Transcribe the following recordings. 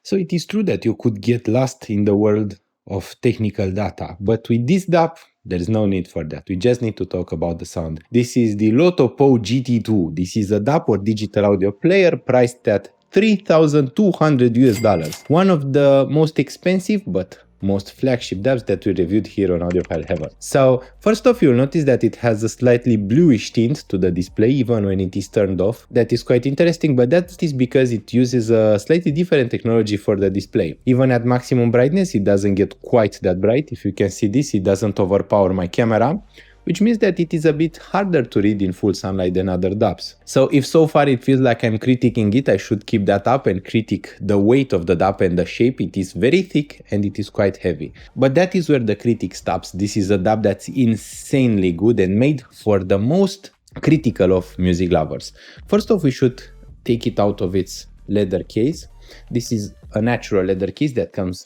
So it is true that you could get lost in the world of technical data, but with this DAP, there is no need for that. We just need to talk about the sound. This is the Lotoo PAW GT2. This is a DAP or digital audio player priced at $3,200. One of the most expensive but most flagship DAPs that we reviewed here on Audiophile Heaven. So first off, you'll notice that it has a slightly bluish tint to the display even when it is turned off. That is quite interesting, but that is because it uses a slightly different technology for the display. Even at maximum brightness, it doesn't get quite that bright. If you can see this, it doesn't overpower my camera, which means that it is a bit harder to read in full sunlight than other DAPs. So if so far it feels like I'm critiquing it, I should keep that up and critique the weight of the DAP and the shape. It is very thick and it is quite heavy. But that is where the critique stops. This is a DAP that's insanely good and made for the most critical of music lovers. First off, we should take it out of its leather case. This is a natural leather case that comes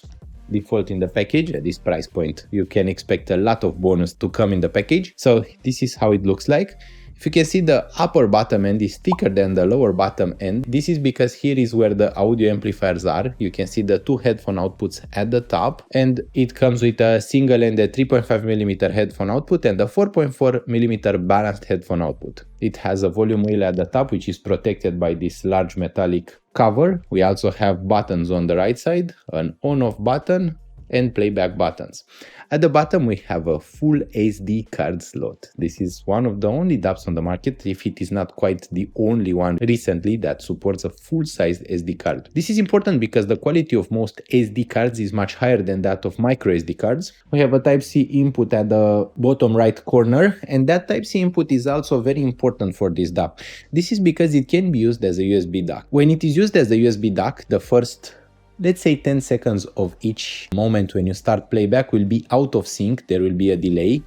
default in the package. At this price point, you can expect a lot of bonus to come in the package. So this is how it looks like. If you can see, the upper bottom end is thicker than the lower bottom end. This is because here is where the audio amplifiers are. You can see the two headphone outputs at the top, and it comes with a single-ended 3.5mm headphone output and a 4.4mm balanced headphone output. It has a volume wheel at the top, which is protected by this large metallic cover. We also have buttons on the right side, an on-off button and playback buttons. At the bottom we have a full SD card slot. This is one of the only DAPs on the market, if it is not quite the only one recently, that supports a full-sized SD card. This is important because the quality of most SD cards is much higher than that of micro SD cards. We have a Type-C input at the bottom right corner, and that Type-C input is also very important for this DAP. This is because it can be used as a USB dock. When it is used as a USB dock, the first, let's say 10 seconds of each moment when you start playback will be out of sync, there will be a delay,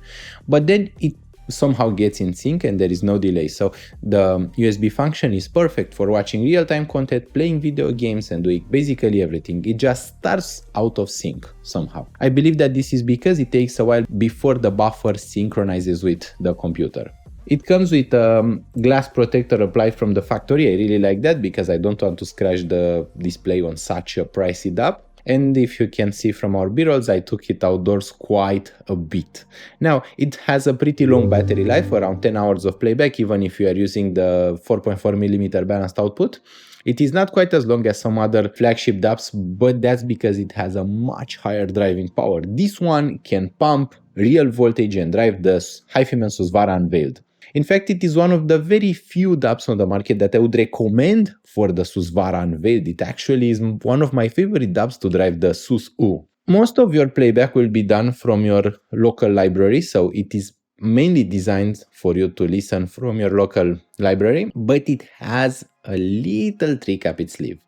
but then it somehow gets in sync and there is no delay. So the USB function is perfect for watching real-time content, playing video games and doing basically everything. It just starts out of sync somehow. I believe that this is because it takes a while before the buffer synchronizes with the computer. It comes with a glass protector applied from the factory. I really like that because I don't want to scratch the display on such a pricey DAP. And if you can see from our B-rolls, I took it outdoors quite a bit. Now, it has a pretty long battery life, around 10 hours of playback, even if you are using the 4.4mm balanced output. It is not quite as long as some other flagship DAPs, but that's because it has a much higher driving power. This one can pump real voltage and drive the HiFi Susvara Unveiled. In fact, it is one of the very few DAPs on the market that I would recommend for the Susvara Unveiled. It actually is one of my favorite DAPs to drive the Sus U. Most of your playback will be done from your local library, so it is mainly designed for you to listen from your local library, but it has a little trick up its sleeve.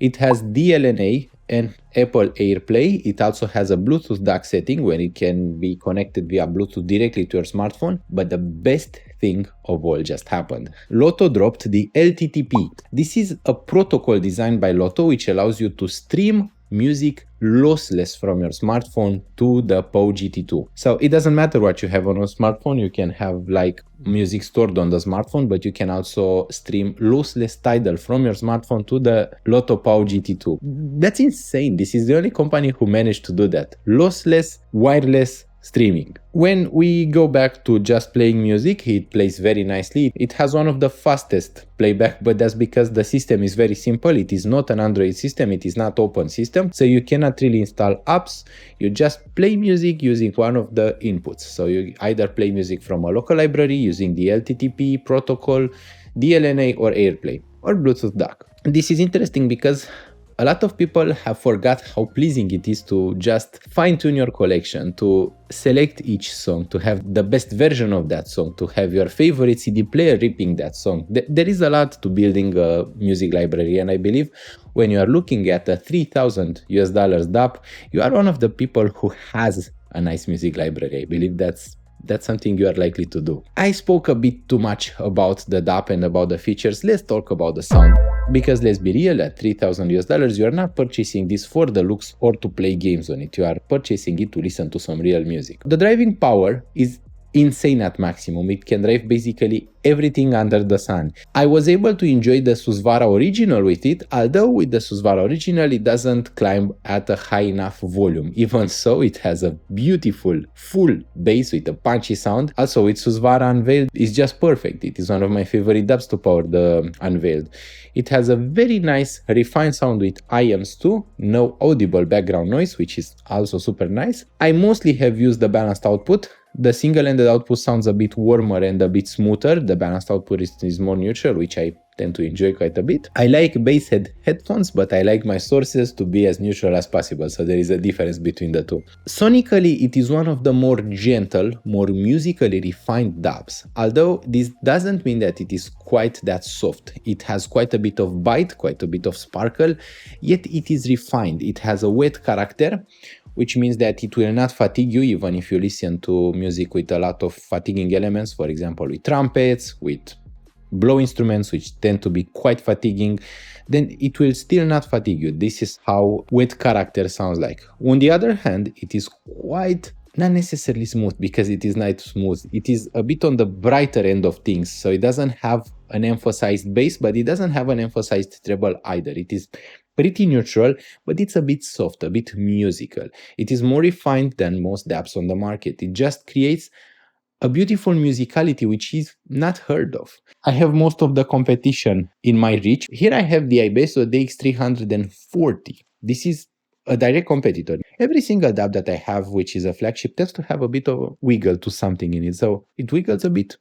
It has DLNA and Apple AirPlay. It also has a Bluetooth dock setting where it can be connected via Bluetooth directly to your smartphone, but the best thing of all just happened. Lotoo dropped the LTTP. This is a protocol designed by Lotoo which allows you to stream music lossless from your smartphone to the PAW GT2. So it doesn't matter what you have on a smartphone, you can have like music stored on the smartphone, but you can also stream lossless Tidal from your smartphone to the Lotoo PAW GT2. That's insane. This is the only company who managed to do that. Lossless, wireless streaming. When we go back to just playing music, it plays very nicely. It has one of the fastest playback, but that's because the system is very simple. It is not an Android system, it is not open system, so you cannot really install apps. You just play music using one of the inputs. So you either play music from a local library using the LTTP protocol, DLNA or AirPlay or Bluetooth dock. This is interesting because a lot of people have forgot how pleasing it is to just fine-tune your collection, to select each song, to have the best version of that song, to have your favorite CD player ripping that song. There is a lot to building a music library, and I believe when you are looking at a $3,000 DAP, you are one of the people who has a nice music library. I believe that's something you are likely to do. I spoke a bit too much about the DAP and about the features. Let's talk about the sound. Because let's be real, at $3,000 you are not purchasing this for the looks or to play games on it. You are purchasing it to listen to some real music. The driving power is insane at maximum. It can drive basically everything under the sun. I was able to enjoy the Susvara original with it, although with the Susvara original it doesn't climb at a high enough volume. Even so, it has a beautiful full bass with a punchy sound. Also with Susvara Unveiled, it's just perfect. It is one of my favorite dubs to power the Unveiled. It has a very nice refined sound with IEMs too, no audible background noise, which is also super nice. I mostly have used the balanced output. The single-ended output sounds a bit warmer and a bit smoother. The balanced output is more neutral, which I tend to enjoy quite a bit. I like bass headphones, but I like my sources to be as neutral as possible, so there is a difference between the two. Sonically, it is one of the more gentle, more musically refined dubs, although this doesn't mean that it is quite that soft. It has quite a bit of bite, quite a bit of sparkle, yet it is refined. It has a wet character, which means that it will not fatigue you even if you listen to music with a lot of fatiguing elements, for example with trumpets, with blow instruments, which tend to be quite fatiguing, then it will still not fatigue you. This is how wet character sounds like. On the other hand, it is quite not necessarily smooth, because it is not smooth. It is a bit on the brighter end of things, so it doesn't have an emphasized bass, but it doesn't have an emphasized treble either. It is pretty neutral, but it's a bit soft, a bit musical. It is more refined than most dubs on the market. It just creates a beautiful musicality which is not heard of. I have most of the competition in my reach. Here I have the iBasso DX340. This is a direct competitor. Every single dub that I have, which is a flagship, tends to have a bit of a wiggle to something in it. So it wiggles a bit.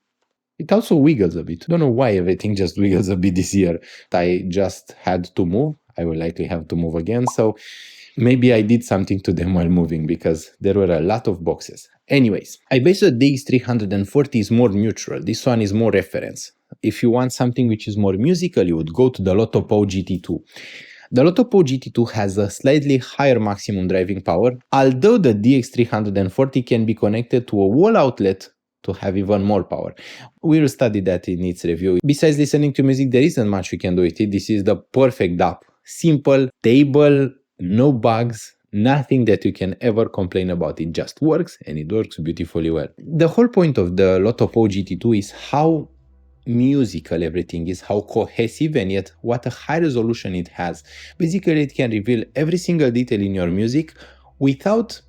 It also wiggles a bit. Don't know why everything just wiggles a bit this year. I just had to move. I will likely have to move again. So maybe I did something to them while moving, because there were a lot of boxes. Anyways, iBasso DX340 is more neutral. This one is more reference. If you want something which is more musical, you would go to the Lotoo PAW GT2. The Lotoo PAW GT2 has a slightly higher maximum driving power, although the DX340 can be connected to a wall outlet to have even more power. We will study that in its review. Besides listening to music, there isn't much we can do with it. This is the perfect DAP. Simple, stable, no bugs, nothing that you can ever complain about. It just works, and it works beautifully well. The whole point of the Lotoo PAW GT2 is how musical everything is, how cohesive, and yet what a high resolution it has. Basically, it can reveal every single detail in your music without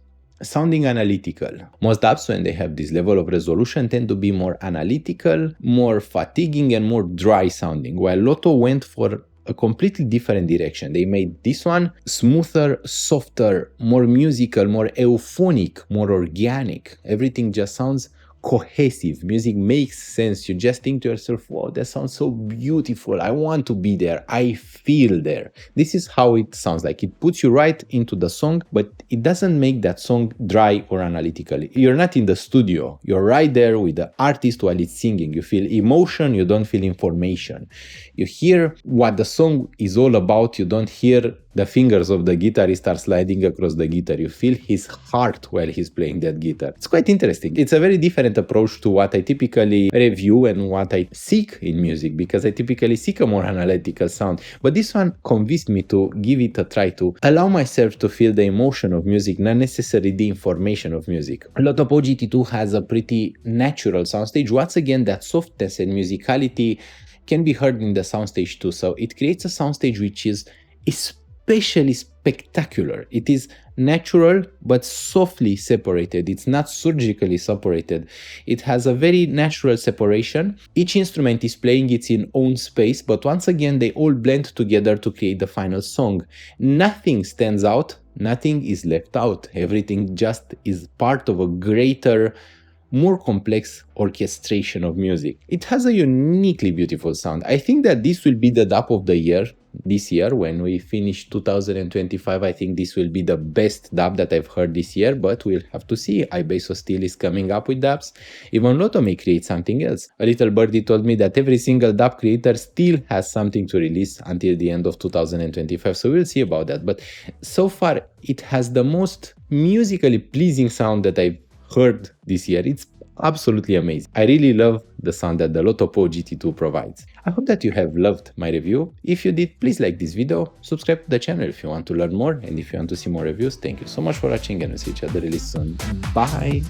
sounding analytical. Most apps, when they have this level of resolution, tend to be more analytical, more fatiguing, and more dry sounding, while Lotoo went for a completely different direction. They made this one smoother, softer, more musical, more euphonic, more organic. Everything just sounds cohesive. Music makes sense. You just think to yourself, wow, that sounds so beautiful. I want to be there. I feel there. This is how it sounds like. It puts you right into the song, but it doesn't make that song dry or analytical. You're not in the studio. You're right there with the artist while it's singing. You feel emotion. You don't feel information. You hear what the song is all about. You don't hear the fingers of the guitarist are sliding across the guitar. You feel his heart while he's playing that guitar. It's quite interesting. It's a very different approach to what I typically review and what I seek in music, because I typically seek a more analytical sound. But this one convinced me to give it a try, to allow myself to feel the emotion of music, not necessarily the information of music. Lotoo PAW GT2 has a pretty natural soundstage. Once again, that softness and musicality can be heard in the soundstage too. So it creates a soundstage which is especially spectacular. It is natural but softly separated. It's not surgically separated. It has a very natural separation. Each instrument is playing its own space, but once again they all blend together to create the final song. Nothing stands out, nothing is left out. Everything just is part of a greater, more complex orchestration of music. It has a uniquely beautiful sound. I think that this will be the DAP of the year. This year, when we finish 2025, I think this will be the best DAP that I've heard this year, but we'll have to see. iBasso still is coming up with DAPs. Even Lotoo may create something else. A little birdie told me that every single DAP creator still has something to release until the end of 2025, so we'll see about that. But so far, it has the most musically pleasing sound that I've heard this year. It's absolutely amazing. I really love the sound that the Lotoo PAW GT2 provides. I hope that you have loved my review. If you did, please like this video, subscribe to the channel if you want to learn more, and if you want to see more reviews. Thank you so much for watching, and we'll see each other really soon. Bye!